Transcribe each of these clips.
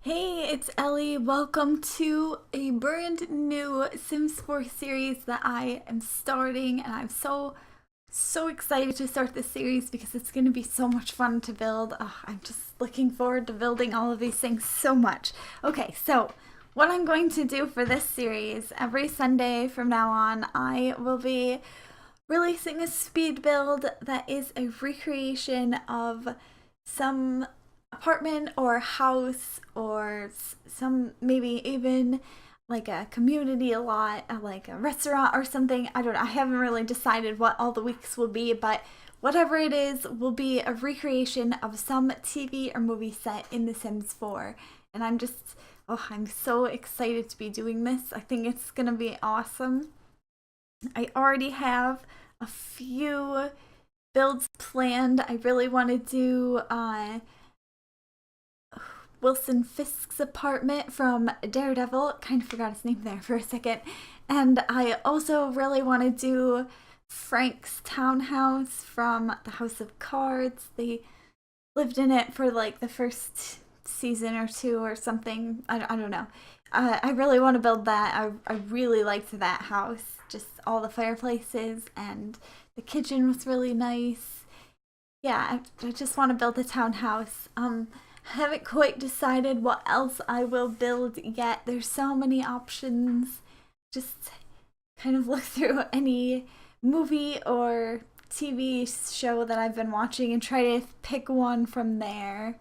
Hey, it's Ellie. Welcome to a brand new Sims 4 series that I am starting, and I'm so excited to start this series because it's going to be so much fun to build. I'm just looking forward to building all of these things so much. Okay, so what I'm going to do for this series, every Sunday from now on, I will be releasing a speed build that is a recreation of some apartment or house or some maybe even like a community lot, like a restaurant or something. I don't know. I haven't really decided what all the weeks will be, but whatever it is will be a recreation of some TV or movie set in The Sims 4. And I'm so excited to be doing this. I think it's going to be awesome. I already have a few builds planned. I really want to do Wilson Fisk's apartment from Daredevil. Kind of forgot his name there for a second. And I also really want to do Frank's townhouse from the House of Cards. They lived in it for like the first season or two or something. I don't know. I really want to build that. I really liked that house. Just all the fireplaces, and the kitchen was really nice. Yeah, I just want to build a townhouse. Haven't quite decided what else I will build yet. There's so many options. Just kind of look through any movie or TV show that I've been watching and try to pick one from there.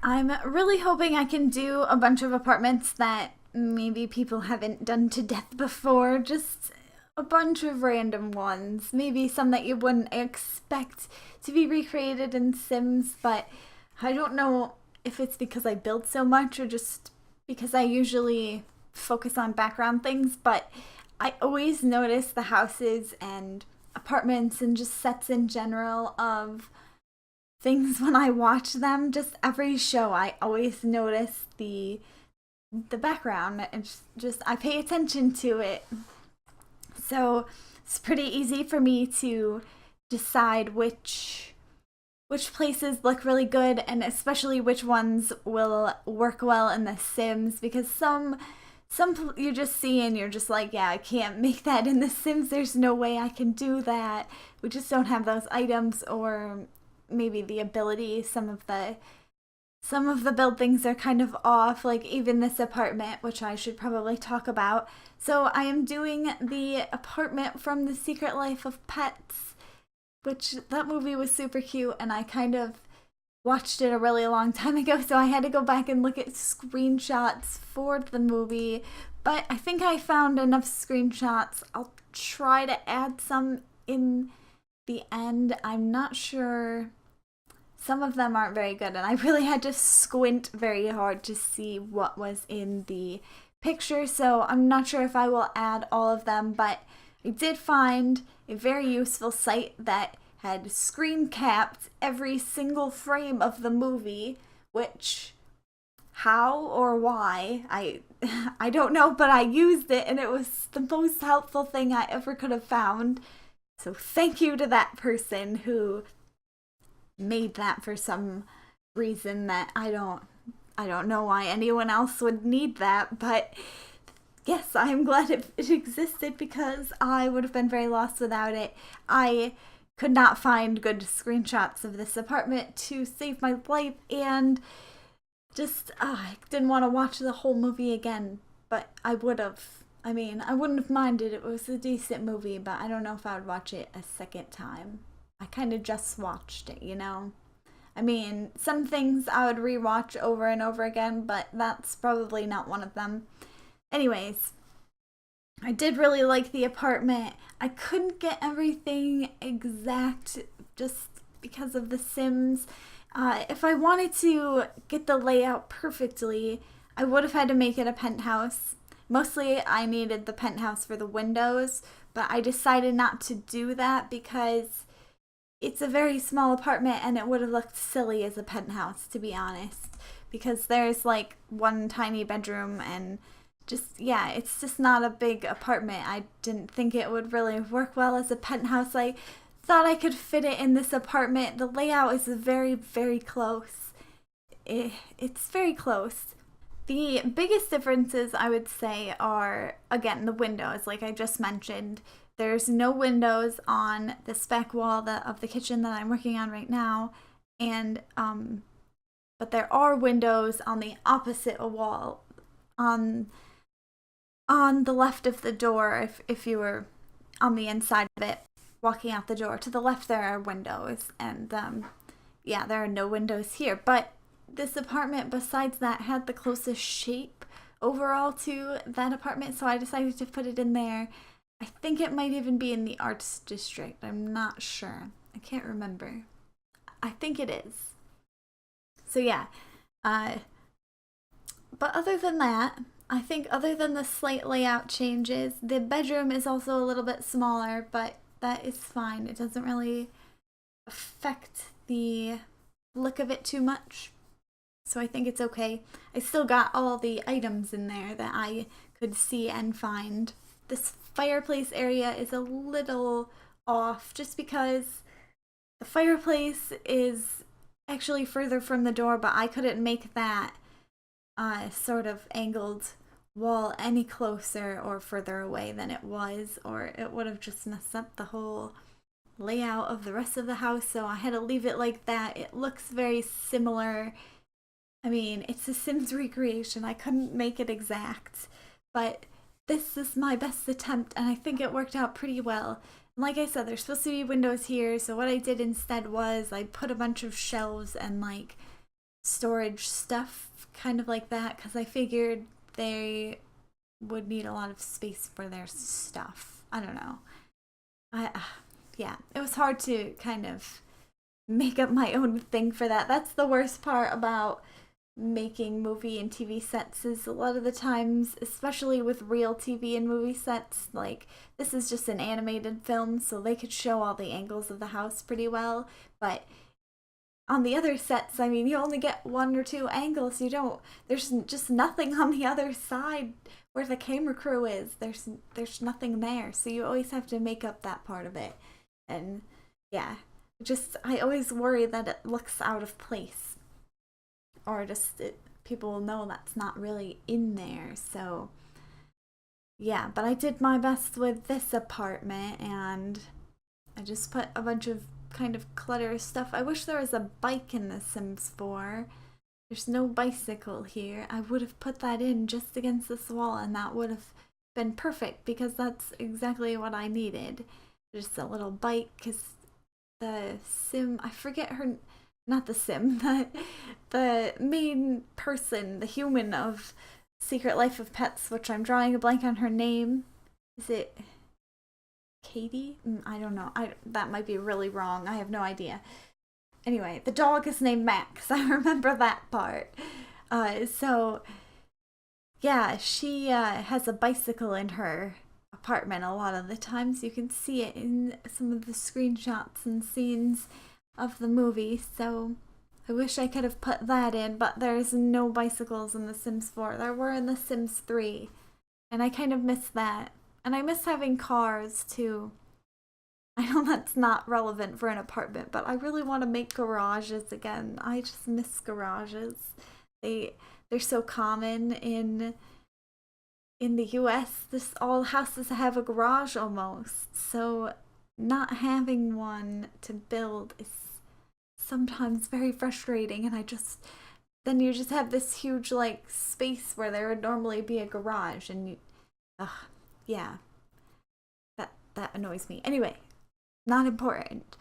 I'm really hoping I can do a bunch of apartments that maybe people haven't done to death before. Just a bunch of random ones. Maybe some that you wouldn't expect to be recreated in Sims, but I don't know if it's because I build so much or just because I usually focus on background things, but I always notice the houses and apartments and just sets in general of things when I watch them. Just every show, I always notice the background. It's just I pay attention to it. So it's pretty easy for me to decide which places look really good, and especially which ones will work well in The Sims, because some you just see and you're just like, yeah, I can't make that in The Sims. There's no way I can do that. We just don't have those items, or maybe the ability. Some of the build things are kind of off, like even this apartment, which I should probably talk about. So I am doing the apartment from The Secret Life of Pets, which that movie was super cute, and I kind of watched it a really long time ago, so I had to go back and look at screenshots for the movie. But I think I found enough screenshots. I'll try to add some in the end. I'm not sure. Some of them aren't very good, and I really had to squint very hard to see what was in the picture, so I'm not sure if I will add all of them, but I did find a very useful site that had screen capped every single frame of the movie, which how or why I don't know, but I used it and it was the most helpful thing I ever could have found. So thank you to that person who made that for some reason that I don't know why anyone else would need that, but yes, I'm glad it existed because I would have been very lost without it. I could not find good screenshots of this apartment to save my life, and just I didn't want to watch the whole movie again, but I would have. I mean, I wouldn't have minded. It was a decent movie, but I don't know if I would watch it a second time. I kind of just watched it, you know? I mean, some things I would rewatch over and over again, but that's probably not one of them. Anyways, I did really like the apartment. I couldn't get everything exact just because of The Sims. If I wanted to get the layout perfectly, I would have had to make it a penthouse. Mostly I needed the penthouse for the windows, but I decided not to do that because it's a very small apartment and it would have looked silly as a penthouse, to be honest, because there's like one tiny bedroom and just, yeah, it's just not a big apartment. I didn't think it would really work well as a penthouse. I thought I could fit it in this apartment. The layout is very, very close. it's very close. The biggest differences I would say are, again, the windows, like I just mentioned. There's no windows on this back wall of the kitchen that I'm working on right now, and but there are windows on the opposite wall, on the left of the door. If you were on the inside of it, walking out the door to the left, there are windows, and yeah, there are no windows here. But this apartment, besides that, had the closest shape overall to that apartment, so I decided to put it in there. I think it might even be in the arts district. I'm not sure. I can't remember. I think it is. So yeah. But other than that, I think other than the slight layout changes, the bedroom is also a little bit smaller, but that is fine. It doesn't really affect the look of it too much. So I think it's okay. I still got all the items in there that I could see and find. This fireplace area is a little off just because the fireplace is actually further from the door, but I couldn't make that sort of angled wall any closer or further away than it was, or it would have just messed up the whole layout of the rest of the house, so I had to leave it like that. It looks very similar. I mean, it's a Sims recreation. I couldn't make it exact, but this is my best attempt, and I think it worked out pretty well. And like I said, there's supposed to be windows here, so what I did instead was I put a bunch of shelves and like storage stuff kind of like that, because I figured they would need a lot of space for their stuff. I don't know. Yeah, it was hard to kind of make up my own thing for that. That's the worst part about making movie and TV sets, is a lot of the times, especially with real TV and movie sets, like this is just an animated film, so they could show all the angles of the house pretty well, but on the other sets, I mean, you only get one or two angles. There's just nothing on the other side where the camera crew is. There's nothing there, so you always have to make up that part of it. And yeah, I always worry that it looks out of place, or people will know that's not really in there. So yeah, but I did my best with this apartment, and I just put a bunch of kind of clutter stuff. I wish there was a bike in The Sims 4. There's no bicycle here. I would have put that in just against this wall, and that would have been perfect, because that's exactly what I needed. Just a little bike, because the Sim, I forget her, not the Sim, the main person, the human of Secret Life of Pets, which I'm drawing a blank on her name. Is it Katie? I don't know. That might be really wrong. I have no idea. Anyway, the dog is named Max. I remember that part. So yeah, she has a bicycle in her apartment a lot of the times. You can see it in some of the screenshots and scenes of the movie. So I wish I could have put that in, but there's no bicycles in The Sims 4. There were in The Sims 3, and I kind of miss that. And I miss having cars, too. I know that's not relevant for an apartment, but I really want to make garages again. I just miss garages. They're so common in the US. All houses have a garage almost. So not having one to build is sometimes very frustrating, and then you just have this huge like space where there would normally be a garage, and yeah, that annoys me. Anyway, not important.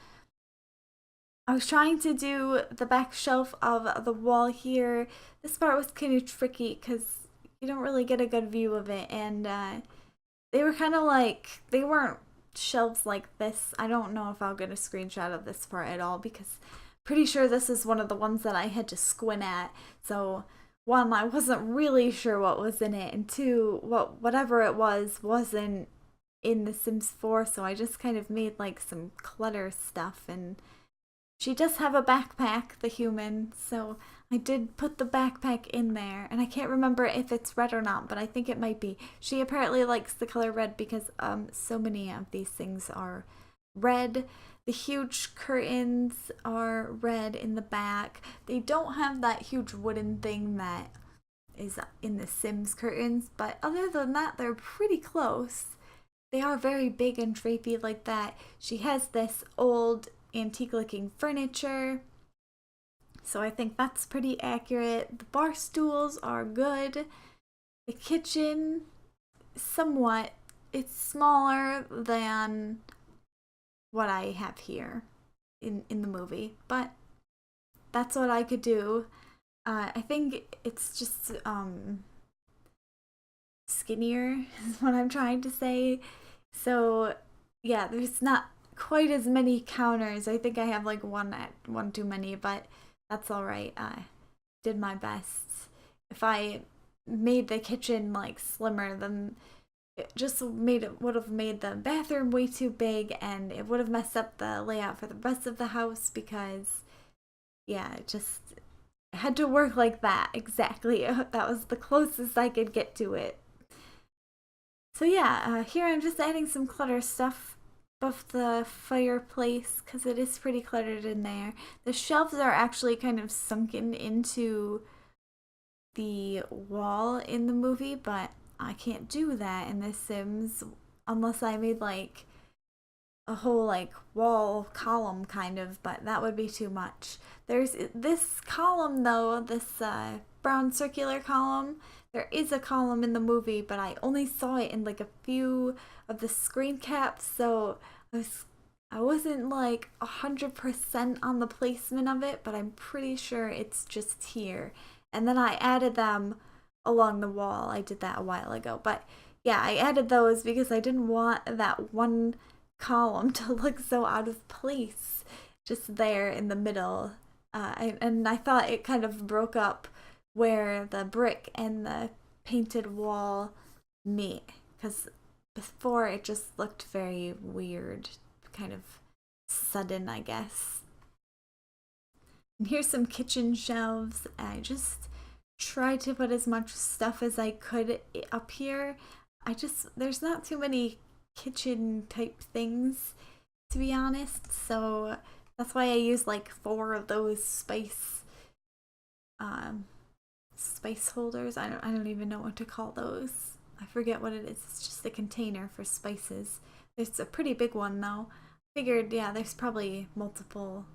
I was trying to do the back shelf of the wall here. This part was kind of tricky because you don't really get a good view of it, and they were kind of like, they weren't shelves like this. I don't know if I'll get a screenshot of this part at all, because pretty sure this is one of the ones that I had to squint at. So one, I wasn't really sure what was in it, and two, whatever it wasn't in The Sims 4, so I just kind of made like some clutter stuff. And she does have a backpack, the human, so I did put the backpack in there, and I can't remember if it's red or not, but I think it might be. She apparently likes the color red because so many of these things are red. The huge curtains are red in the back. They don't have that huge wooden thing that is in the Sims curtains, but other than that, they're pretty close. They are very big and drapey like that. She has this old antique looking furniture, so I think that's pretty accurate. The bar stools are good. The kitchen, somewhat, it's smaller than what I have here in the movie, but that's what I could do. I think it's just skinnier is what I'm trying to say. So yeah, there's not quite as many counters. I think I have like one too many, but that's all right. I did my best. If I made the kitchen like slimmer, then it just would have made the bathroom way too big, and it would have messed up the layout for the rest of the house because yeah, it just had to work like that exactly. That was the closest I could get to it. So yeah, here I'm just adding some clutter stuff above the fireplace because it is pretty cluttered in there. The shelves are actually kind of sunken into the wall in the movie, but I can't do that in The Sims unless I made like a whole like wall column kind of, but that would be too much. There's this column though, this brown circular column. There is a column in the movie, but I only saw it in like a few of the screen caps, so I wasn't like 100% on the placement of it, but I'm pretty sure it's just here. And then I added them along the wall. I did that a while ago, but yeah, I added those because I didn't want that one column to look so out of place just there in the middle. And I thought it kind of broke up where the brick and the painted wall meet because before it just looked very weird, kind of sudden, I guess. And here's some kitchen shelves. I just tried to put as much stuff as I could up here. There's not too many kitchen type things, to be honest, so that's why I use like 4 of those spice holders. I don't even know what to call those. I forget what it is. It's just a container for spices. It's a pretty big one though. Figured, yeah, there's probably multiple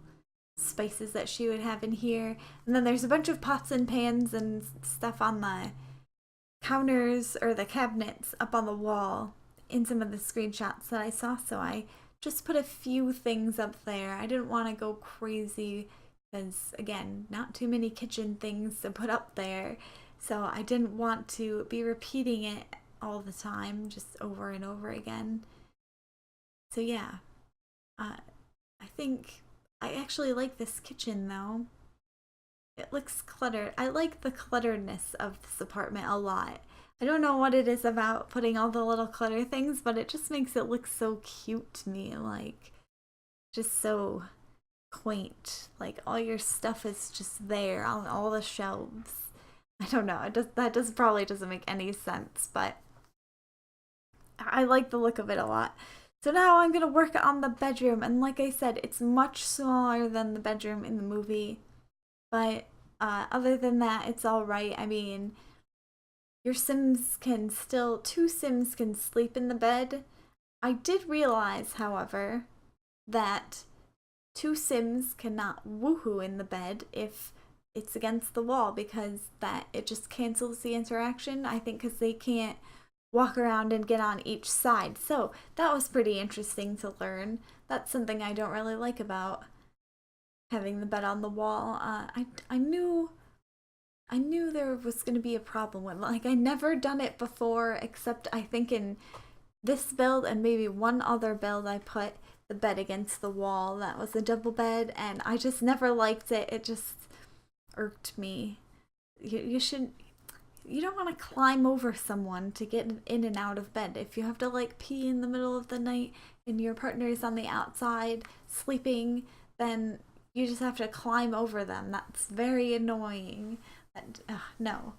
spices that she would have in here. And then there's a bunch of pots and pans and stuff on the counters or the cabinets up on the wall in some of the screenshots that I saw, so I just put a few things up there. I didn't want to go crazy because, again, not too many kitchen things to put up there, so I didn't want to be repeating it all the time, just over and over again. So yeah, I think I actually like this kitchen though. It looks cluttered. I like the clutteredness of this apartment a lot. I don't know what it is about putting all the little clutter things, but it just makes it look so cute to me. Like, just so quaint. Like, all your stuff is just there on all the shelves. I don't know. That probably doesn't make any sense, but I like the look of it a lot. So now I'm going to work on the bedroom, and like I said, it's much smaller than the bedroom in the movie, but other than that, it's alright. I mean, two Sims can sleep in the bed. I did realize, however, that 2 Sims cannot woohoo in the bed if it's against the wall because it just cancels the interaction, I think, because they can't walk around and get on each side. So that was pretty interesting to learn. That's something I don't really like about having the bed on the wall. I knew there was going to be a problem with, like, I never done it before, except I think in this build and maybe one other build I put the bed against the wall. That was a double bed, and I just never liked it. It just irked me. You don't want to climb over someone to get in and out of bed. If you have to like pee in the middle of the night and your partner is on the outside sleeping, then you just have to climb over them. That's very annoying. No.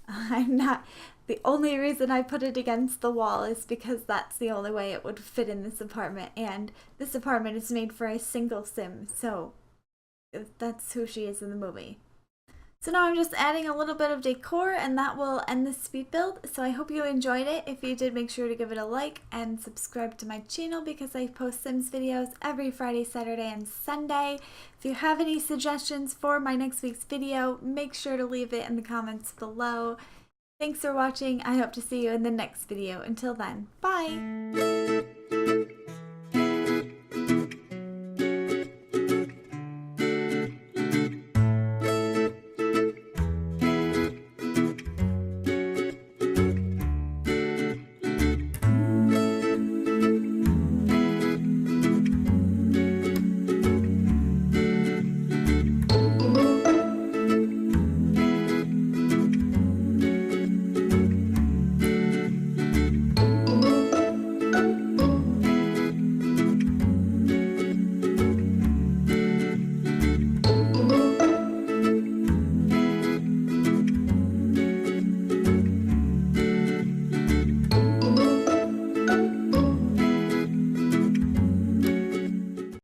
I'm not, the only reason I put it against the wall is because that's the only way it would fit in this apartment, and this apartment is made for a single sim, so that's who she is in the movie. So now I'm just adding a little bit of decor, and that will end this speed build. So I hope you enjoyed it. If you did, make sure to give it a like and subscribe to my channel because I post Sims videos every Friday, Saturday, and Sunday. If you have any suggestions for my next week's video, make sure to leave it in the comments below. Thanks for watching. I hope to see you in the next video. Until then, bye!